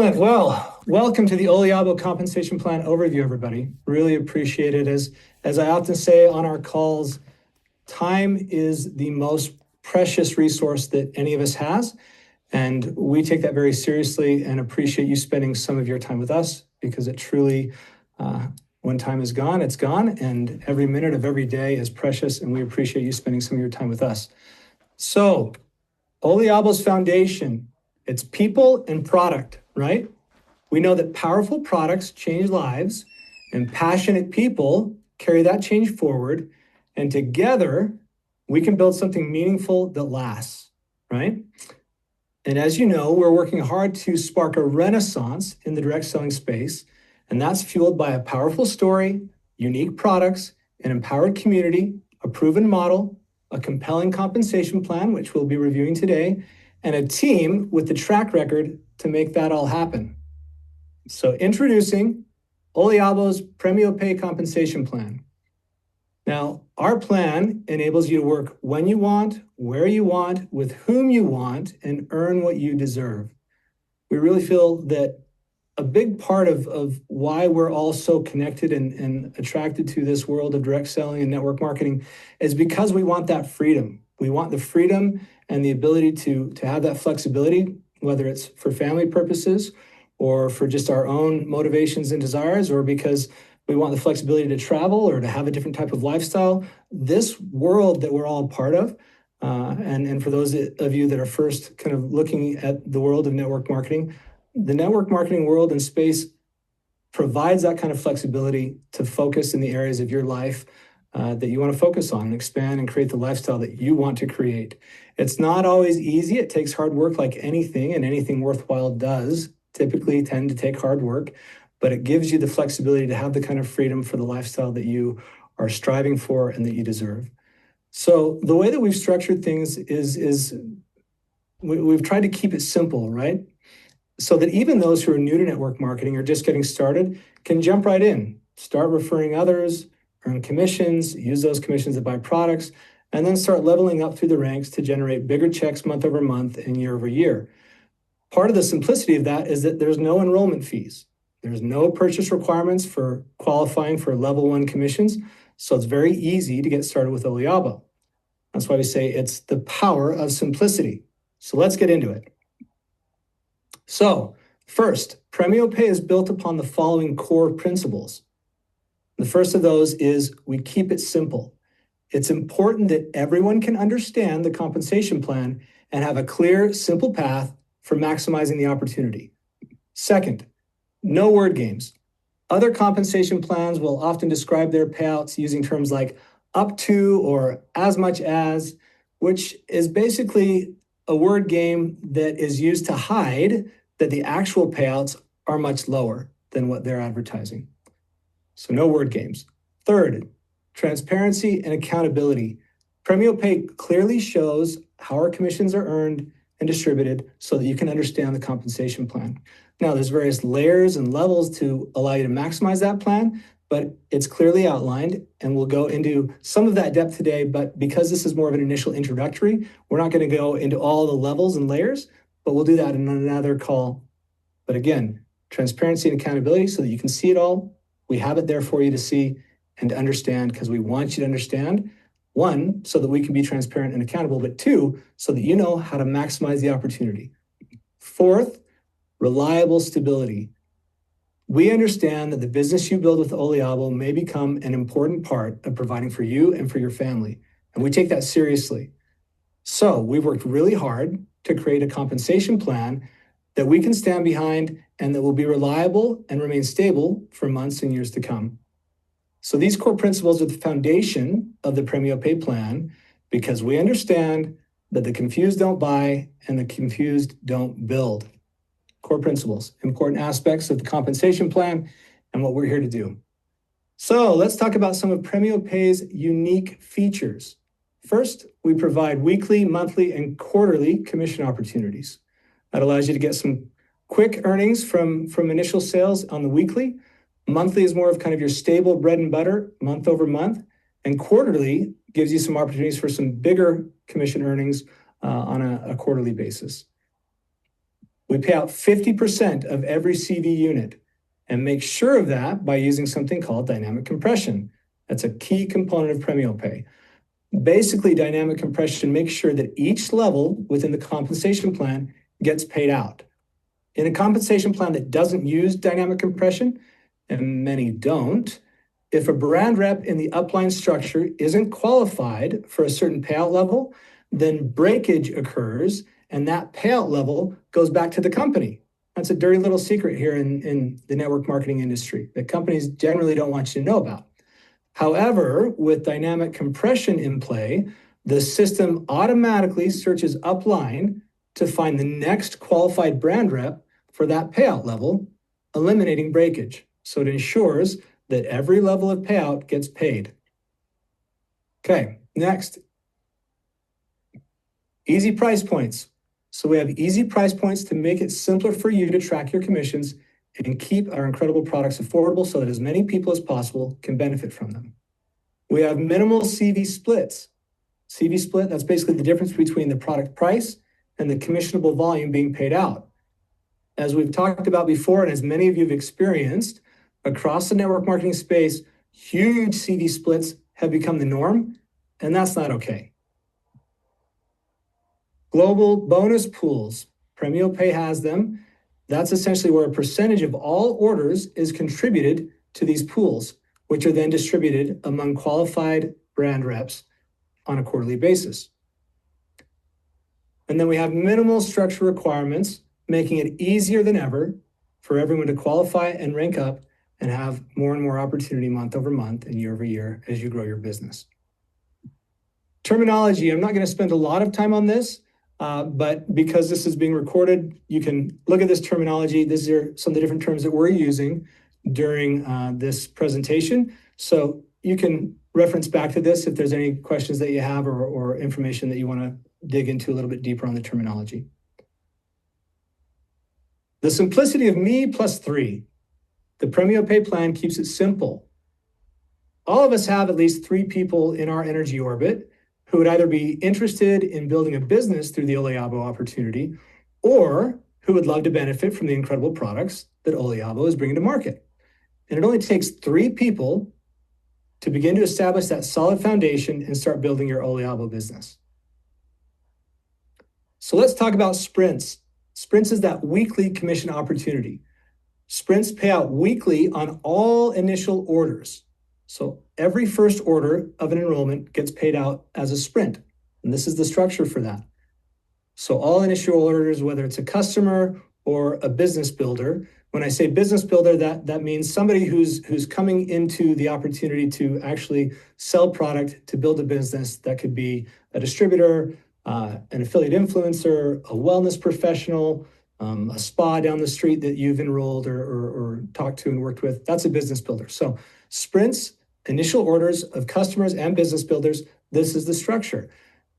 Well, welcome to the Oliabo Compensation Plan overview, everybody. Really appreciate it. As I often say on our calls, time is the most precious resource that any of us has. And we take that very seriously and appreciate you spending some of your time with us because it truly, when time is gone, it's gone. And every minute of every day is precious. And we appreciate you spending some of your time with us. So, Oliabo's foundation, it's people and product, right? We know that powerful products change lives and passionate people carry that change forward. And together, we can build something meaningful that lasts, right? And as you know, we're working hard to spark a renaissance in the direct selling space. And that's fueled by a powerful story, unique products, an empowered community, a proven model, a compelling compensation plan, which we'll be reviewing today, and a team with the track record to make that all happen. So introducing Oliabo's Premio Pay compensation plan. Now, our plan enables you to work when you want, where you want, with whom you want, and earn what you deserve. We really feel that a big part of why we're all so connected and attracted to this world of direct selling and network marketing is because we want that freedom. We want the freedom and the ability to have that flexibility, whether it's for family purposes or for just our own motivations and desires, or because we want the flexibility to travel or to have a different type of lifestyle. This world that we're all a part of, and for those of you that are first kind of looking at the world of network marketing, the network marketing world and space provides that kind of flexibility to focus in the areas of your life that you want to focus on and expand and create the lifestyle that you want to create. It's not always easy. It takes hard work like anything, and anything worthwhile does typically tend to take hard work, but it gives you the flexibility to have the kind of freedom for the lifestyle that you are striving for and that you deserve. So the way that we've structured things is we've tried to keep it simple, right? So that even those who are new to network marketing or just getting started can jump right in, start referring others, earn commissions, use those commissions to buy products, and then start leveling up through the ranks to generate bigger checks month over month and year over year. Part of the simplicity of that is that there's no enrollment fees. There's no purchase requirements for qualifying for level 1 commissions, so it's very easy to get started with Oliabo. That's why we say it's the power of simplicity. So let's get into it. So first, Premio Pay is built upon the following core principles. The first of those is we keep it simple. It's important that everyone can understand the compensation plan and have a clear, simple path for maximizing the opportunity. Second, no word games. Other compensation plans will often describe their payouts using terms like up to or as much as, which is basically a word game that is used to hide that the actual payouts are much lower than what they're advertising. So no word games. Third, transparency and accountability. Premio Pay clearly shows how our commissions are earned and distributed so that you can understand the compensation plan. Now, there's various layers and levels to allow you to maximize that plan, but it's clearly outlined, and we'll go into some of that depth today, but because this is more of an initial introductory, we're not going to go into all the levels and layers, but we'll do that in another call. But again, transparency and accountability so that you can see it all. We have it there for you to see and to understand because we want you to understand. One, so that we can be transparent and accountable, but two, so that you know how to maximize the opportunity. Fourth, reliable stability. We understand that the business you build with Oliabo may become an important part of providing for you and for your family, and we take that seriously. So we've worked really hard to create a compensation plan that we can stand behind and that will be reliable and remain stable for months and years to come. So these core principles are the foundation of the Premio Pay plan because we understand that the confused don't buy and the confused don't build. Core principles, important aspects of the compensation plan and what we're here to do. So let's talk about some of Premio Pay's unique features. First, we provide weekly, monthly, and quarterly commission opportunities. That allows you to get some quick earnings from initial sales on the weekly. Monthly is more of kind of your stable bread and butter month over month. And quarterly gives you some opportunities for some bigger commission earnings on a quarterly basis. We pay out 50% of every CV unit and make sure of that by using something called dynamic compression. That's a key component of Premio Pay. Basically, dynamic compression makes sure that each level within the compensation plan gets paid out. In a compensation plan that doesn't use dynamic compression, and many don't, if a brand rep in the upline structure isn't qualified for a certain payout level, then breakage occurs and that payout level goes back to the company. That's a dirty little secret here in the network marketing industry that companies generally don't want you to know about. However, with dynamic compression in play, the system automatically searches upline to find the next qualified brand rep for that payout level, eliminating breakage. So it ensures that every level of payout gets paid. Okay, next. Easy price points. So we have easy price points to make it simpler for you to track your commissions and keep our incredible products affordable so that as many people as possible can benefit from them. We have minimal CV splits. CV split, that's basically the difference between the product price and the commissionable volume being paid out. As we've talked about before, and as many of you have experienced, across the network marketing space, huge CV splits have become the norm, and that's not okay. Global bonus pools, Premio Pay has them. That's essentially where a percentage of all orders is contributed to these pools, which are then distributed among qualified brand reps on a quarterly basis. And then we have minimal structure requirements, making it easier than ever for everyone to qualify and rank up and have more and more opportunity month over month and year over year as you grow your business. Terminology, I'm not going to spend a lot of time on this, but because this is being recorded, you can look at this terminology. These are some of the different terms that we're using during this presentation. So you can reference back to this if there's any questions that you have or information that you want to dig into a little bit deeper on the terminology. The simplicity of me plus 3. The Premio Pay plan keeps it simple. All of us have at least 3 people in our energy orbit who would either be interested in building a business through the Oliabo opportunity or who would love to benefit from the incredible products that Oliabo is bringing to market. And it only takes 3 people to begin to establish that solid foundation and start building your Oliabo business. So let's talk about sprints. Sprints is that weekly commission opportunity. Sprints pay out weekly on all initial orders. So every first order of an enrollment gets paid out as a sprint. And this is the structure for that. So all initial orders, whether it's a customer or a business builder, when I say business builder, that means somebody who's coming into the opportunity to actually sell product, to build a business. That could be a distributor, an affiliate influencer, a wellness professional, a spa down the street that you've enrolled or talked to and worked with. That's a business builder. So sprints, initial orders of customers and business builders, this is the structure.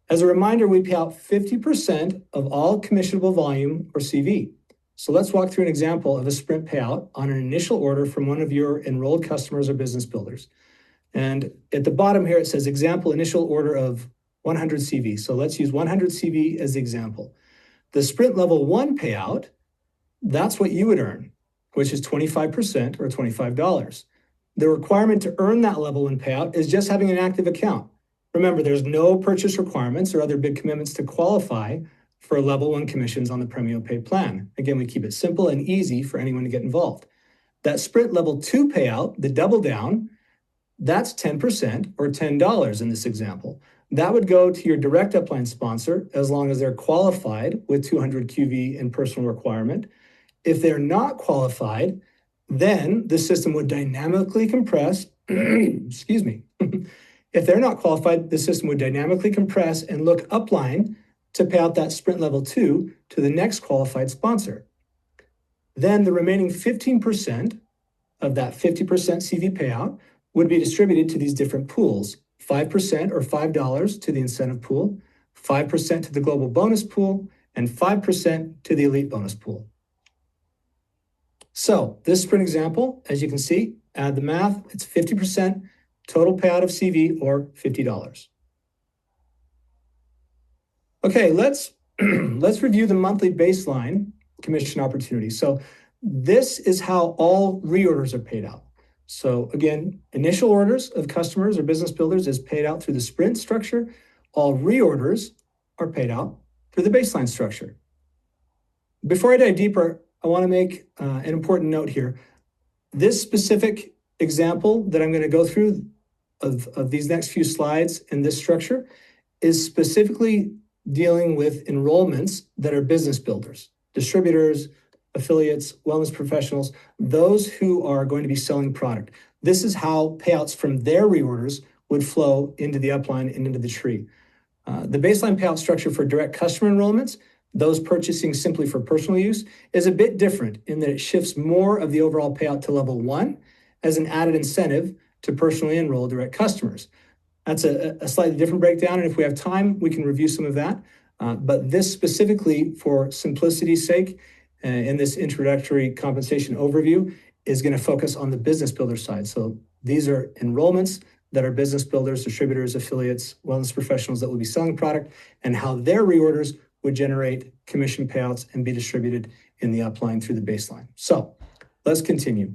As a reminder, we pay out 50% of all commissionable volume or CV. So let's walk through an example of a sprint payout on an initial order from one of your enrolled customers or business builders. And at the bottom here, it says example initial order of 100 CV. So let's use 100 CV as the example. The sprint level 1 payout, that's what you would earn, which is 25% or $25. The requirement to earn that level 1 payout is just having an active account. Remember, there's no purchase requirements or other big commitments to qualify for level 1 commissions on the Premio Pay plan. Again, we keep it simple and easy for anyone to get involved. That sprint level 2 payout, the double down, that's 10% or $10 in this example. That would go to your direct upline sponsor as long as they're qualified with 200 QV in personal requirement. If they're not qualified, then the system would dynamically compress, excuse me. If they're not qualified, the system would dynamically compress and look upline to pay out that sprint level 2 to the next qualified sponsor. Then the remaining 15% of that 50% CV payout would be distributed to these different pools. 5% or $5 to the incentive pool, 5% to the global bonus pool, and 5% to the elite bonus pool. So this sprint example, as you can see, add the math, it's 50% total payout of CV or $50. Okay, let's review the monthly baseline commission opportunity. So this is how all reorders are paid out. So again, initial orders of customers or business builders is paid out through the sprint structure. All reorders are paid out through the baseline structure. Before I dive deeper, I want to make an important note here. This specific example that I'm going to go through of these next few slides in this structure is specifically dealing with enrollments that are business builders, distributors, affiliates, wellness professionals, those who are going to be selling product. This is how payouts from their reorders would flow into the upline and into the tree. The baseline payout structure for direct customer enrollments, those purchasing simply for personal use, is a bit different in that it shifts more of the overall payout to level 1 as an added incentive to personally enroll direct customers. That's a slightly different breakdown, and if we have time, we can review some of that. But this specifically, for simplicity's sake, in this introductory compensation overview, is going to focus on the business builder side. So these are enrollments that are business builders, distributors, affiliates, wellness professionals that will be selling product, and how their reorders would generate commission payouts and be distributed in the upline through the baseline. So let's continue.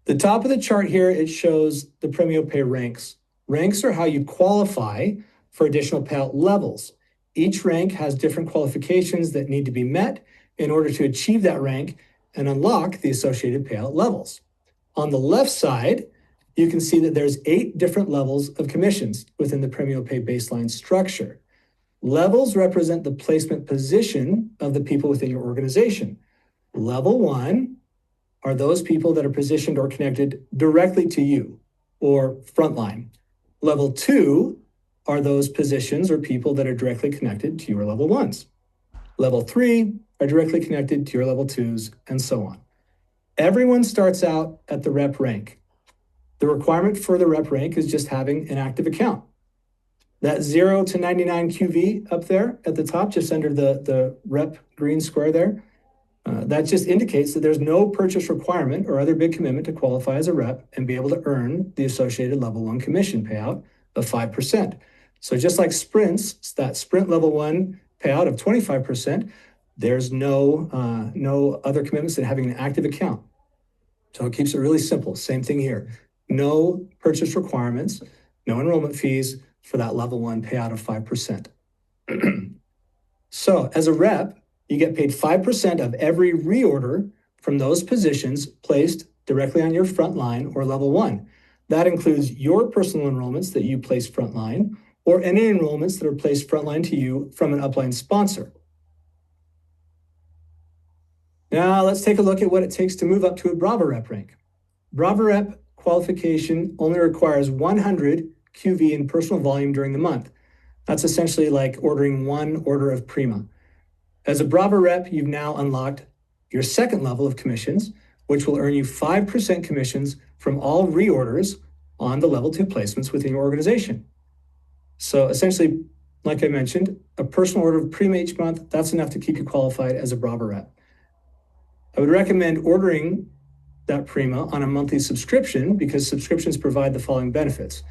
The top of the chart here, it shows the Premio Pay ranks. Ranks are how you qualify for additional payout levels. Each rank has different qualifications that need to be met in order to achieve that rank and unlock the associated payout levels. On the left side, you can see that there's 8 different levels of commissions within the Premio Pay baseline structure. Levels represent the placement position of the people within your organization. Level 1 are those people that are positioned or connected directly to you, or frontline. Level 2 are those positions or people that are directly connected to your level 1s. Level 3 are directly connected to your level 2s, and so on. Everyone starts out at the rep rank. The requirement for the rep rank is just having an active account. That 0 to 99 QV up there at the top, just under the rep green square there, that just indicates that there's no purchase requirement or other big commitment to qualify as a rep and be able to earn the associated level 1 commission payout of 5%. So just like sprints, that sprint level 1 payout of 25%, there's no other commitments than having an active account. So it keeps it really simple. Same thing here. No purchase requirements, no enrollment fees for that level 1 payout of 5%. So as a rep, you get paid 5% of every reorder from those positions placed directly on your front line or level 1. That includes your personal enrollments that you place frontline, or any enrollments that are placed frontline to you from an upline sponsor. Now let's take a look at what it takes to move up to a Brava Rep rank. Brava Rep qualification only requires 100 QV in personal volume during the month. That's essentially like ordering 1 order of Prima. As a Brava Rep, you've now unlocked your second level of commissions, which will earn you 5% commissions from all reorders on the level 2 placements within your organization. So essentially, like I mentioned, a personal order of Prima each month, that's enough to keep you qualified as a Brava Rep. I would recommend ordering that Prima on a monthly subscription because subscriptions provide the following benefits.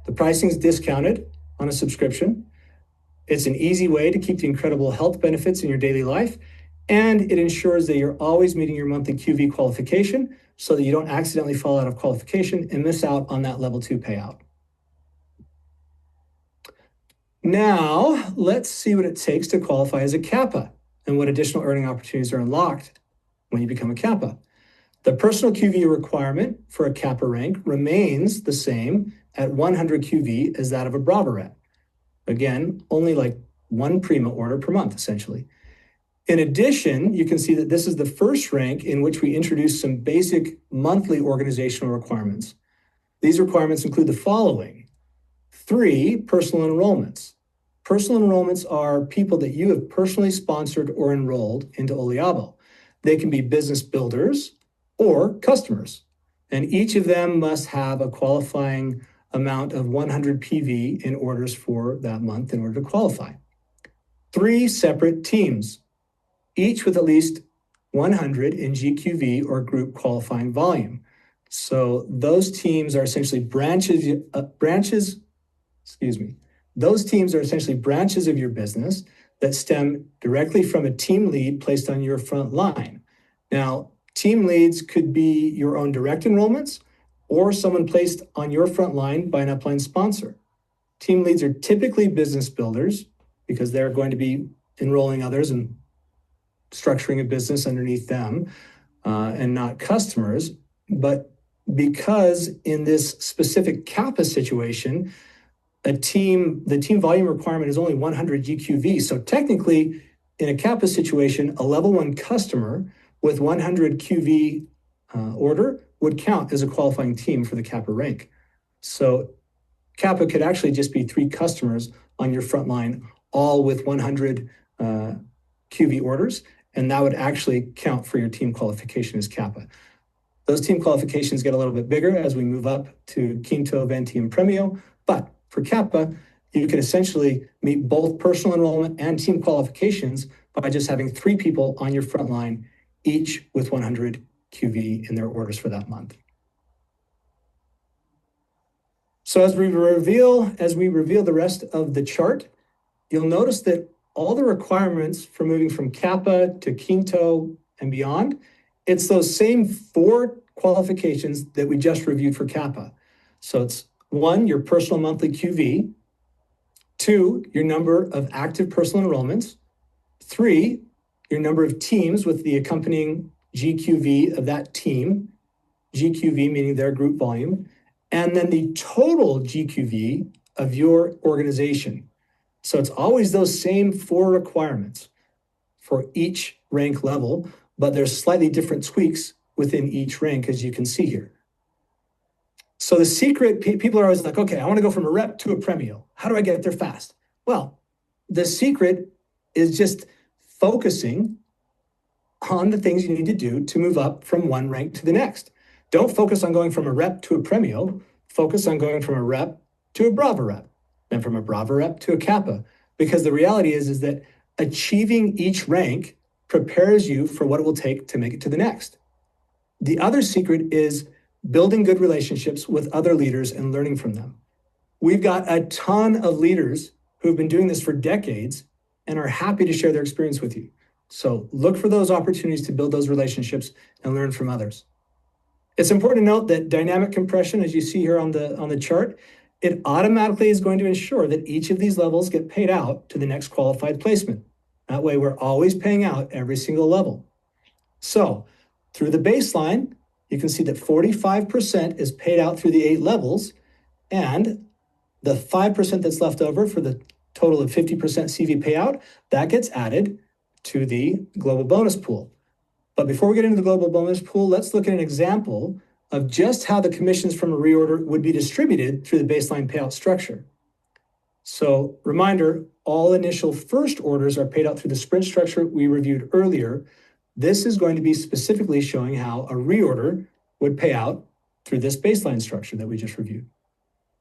The pricing is discounted on a subscription. It's an easy way to keep the incredible health benefits in your daily life, and it ensures that you're always meeting your monthly QV qualification so that you don't accidentally fall out of qualification and miss out on that level 2 payout. Now, let's see what it takes to qualify as a Kappa and what additional earning opportunities are unlocked when you become a Kappa. The personal QV requirement for a Kappa rank remains the same at 100 QV as that of a Brava Rep. Again, only like 1 Prima order per month, essentially. In addition, you can see that this is the first rank in which we introduce some basic monthly organizational requirements. These requirements include the following. 3 personal enrollments. Personal enrollments are people that you have personally sponsored or enrolled into Oliabo. They can be business builders or customers, and each of them must have a qualifying amount of 100 PV in orders for that month in order to qualify. 3 separate teams, each with at least 100 in GQV or group qualifying volume. So those teams are essentially Those teams are essentially branches of your business that stem directly from a team lead placed on your front line. Now, team leads could be your own direct enrollments or someone placed on your front line by an upline sponsor. Team leads are typically business builders because they're going to be enrolling others and structuring a business underneath them and not customers. But because in this specific CAPA situation, the team volume requirement is only 100 GQV. So technically, in a CAPA situation, a level 1 customer with 100 QV order would count as a qualifying team for the CAPA rank. So CAPA could actually just be 3 customers on your front line, all with 100 QV orders, and that would actually count for your team qualification as CAPA. Those team qualifications get a little bit bigger as we move up to Quinto, Venti, and Premio, but for CAPA, you can essentially meet both personal enrollment and team qualifications by just having 3 people on your front line, each with 100 QV in their orders for that month. So as we reveal the rest of the chart, you'll notice that all the requirements for moving from CAPA to Quinto and beyond, it's those same 4 qualifications that we just reviewed for CAPA. So it's 1, your personal monthly QV, 2, your number of active personal enrollments, 3, your number of teams with the accompanying GQV of that team, GQV meaning their group volume, and then the total GQV of your organization. So it's always those same 4 requirements for each rank level, but there's slightly different tweaks within each rank, as you can see here. So the secret, people are always like, okay, I want to go from a rep to a premio. How do I get there fast? Well, the secret is just focusing on the things you need to do to move up from one rank to the next. Don't focus on going from a rep to a premio. Focus on going from a rep to a Brava rep, then from a Brava rep to a Kappa. Because the reality is that achieving each rank prepares you for what it will take to make it to the next. The other secret is building good relationships with other leaders and learning from them. We've got a ton of leaders who've been doing this for decades and are happy to share their experience with you. So look for those opportunities to build those relationships and learn from others. It's important to note that dynamic compression, as you see here on the chart, it automatically is going to ensure that each of these levels get paid out to the next qualified placement. That way we're always paying out every single level. So through the baseline, you can see that 45% is paid out through the 8 levels, and the 5% that's left over for the total of 50% CV payout, that gets added to the global bonus pool. But before we get into the global bonus pool, let's look at an example of just how the commissions from a reorder would be distributed through the baseline payout structure. So reminder, all initial first orders are paid out through the sprint structure we reviewed earlier. This is going to be specifically showing how a reorder would pay out through this baseline structure that we just reviewed,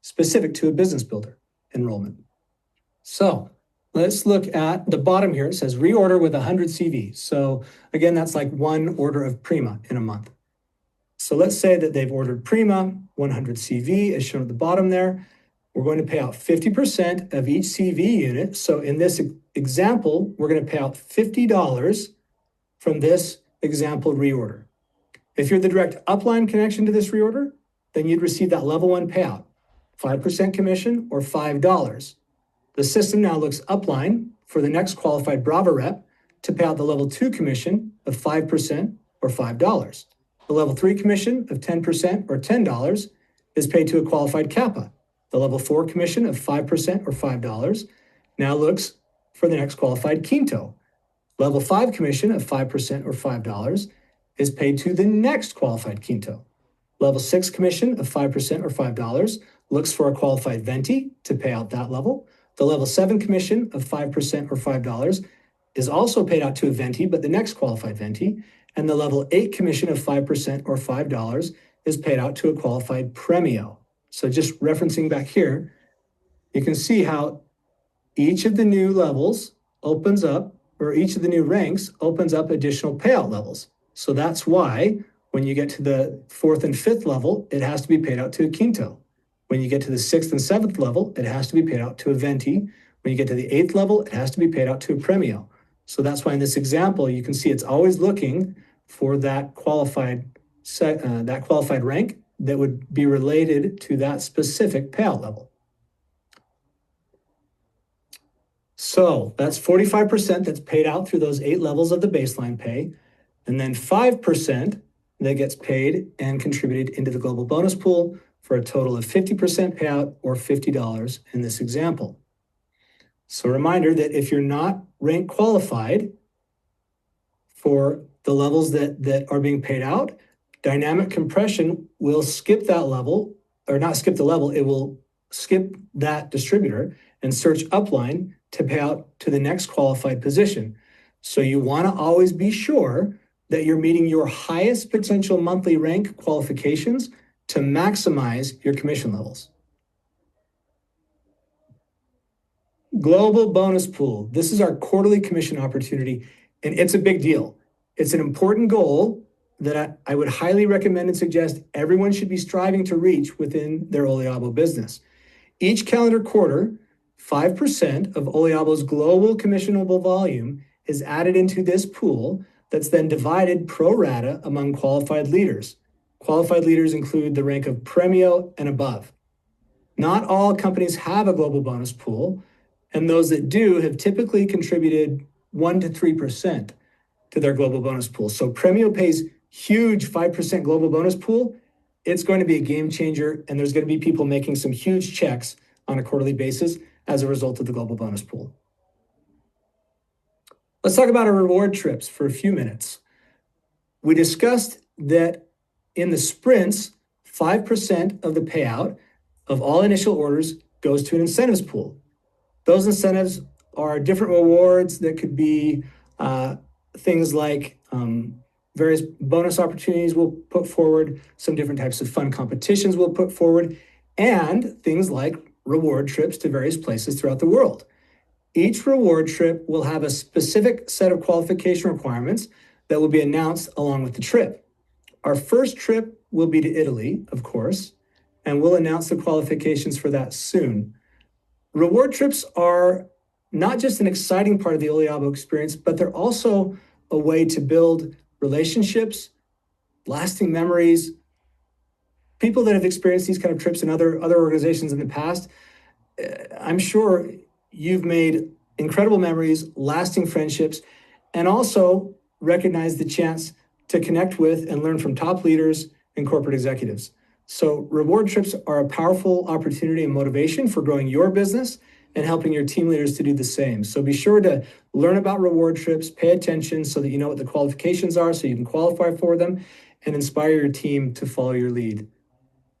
specific to a business builder enrollment. So let's look at the bottom here. It says reorder with 100 CV. So again, that's like 1 order of Prima in a month. So let's say that they've ordered Prima, 100 CV as shown at the bottom there. We're going to pay out 50% of each CV unit. So in this example, we're going to pay out $50 from this example reorder. If you're the direct upline connection to this reorder, then you'd receive that level 1 payout, 5% commission or $5. The system now looks upline for the next qualified Brava rep to pay out the level 2 commission of 5% or $5. The level 3 commission of 10% or $10 is paid to a qualified Kappa. The level 4 commission of 5% or $5 now looks for the next qualified Quinto. Level 5 commission of 5% or $5 is paid to the next qualified Quinto. Level 6 commission of 5% or $5 looks for a qualified Venti to pay out that level. The level 7 commission of 5% or $5 is also paid out to a Venti, but the next qualified Venti. And the level 8 commission of 5% or $5 is paid out to a qualified Premio. So just referencing back here, you can see how each of the new levels opens up, or each of the new ranks opens up additional payout levels. So that's why when you get to the 4th and 5th level, it has to be paid out to a Quinto. When you get to the 6th and 7th level, it has to be paid out to a Venti. When you get to the 8th level, it has to be paid out to a Premio. So that's why in this example, you can see it's always looking for that qualified rank that would be related to that specific payout level. So that's 45% that's paid out through those 8 levels of the baseline pay, and then 5% that gets paid and contributed into the global bonus pool for a total of 50% payout or $50 in this example. So a reminder that if you're not rank qualified for the levels that are being paid out, dynamic compression will skip that level, or not skip the level, it will skip that distributor and search upline to pay out to the next qualified position. So you want to always be sure that you're meeting your highest potential monthly rank qualifications to maximize your commission levels. Global bonus pool. This is our quarterly commission opportunity, and it's a big deal. It's an important goal that I would highly recommend and suggest everyone should be striving to reach within their Oliabo business. Each calendar quarter, 5% of Oliabo's global commissionable volume is added into this pool that's then divided pro rata among qualified leaders. Qualified leaders include the rank of Premio and above. Not all companies have a global bonus pool, and those that do have typically contributed 1 to 3% to their global bonus pool. So Premio Pay's huge 5% global bonus pool, it's going to be a game changer, and there's going to be people making some huge checks on a quarterly basis as a result of the global bonus pool. Let's talk about our reward trips for a few minutes. We discussed that in the sprints, 5% of the payout of all initial orders goes to an incentives pool. Those incentives are different rewards that could be things like various bonus opportunities we'll put forward, some different types of fun competitions we'll put forward, and things like reward trips to various places throughout the world. Each reward trip will have a specific set of qualification requirements that will be announced along with the trip. Our first trip will be to Italy, of course, and we'll announce the qualifications for that soon. Reward trips are not just an exciting part of the Oliabo experience, but they're also a way to build relationships, lasting memories. People that have experienced these kind of trips in other organizations in the past, I'm sure you've made incredible memories, lasting friendships, and also recognize the chance to connect with and learn from top leaders and corporate executives. So reward trips are a powerful opportunity and motivation for growing your business and helping your team leaders to do the same. So be sure to learn about reward trips, pay attention so that you know what the qualifications are so you can qualify for them, and inspire your team to follow your lead.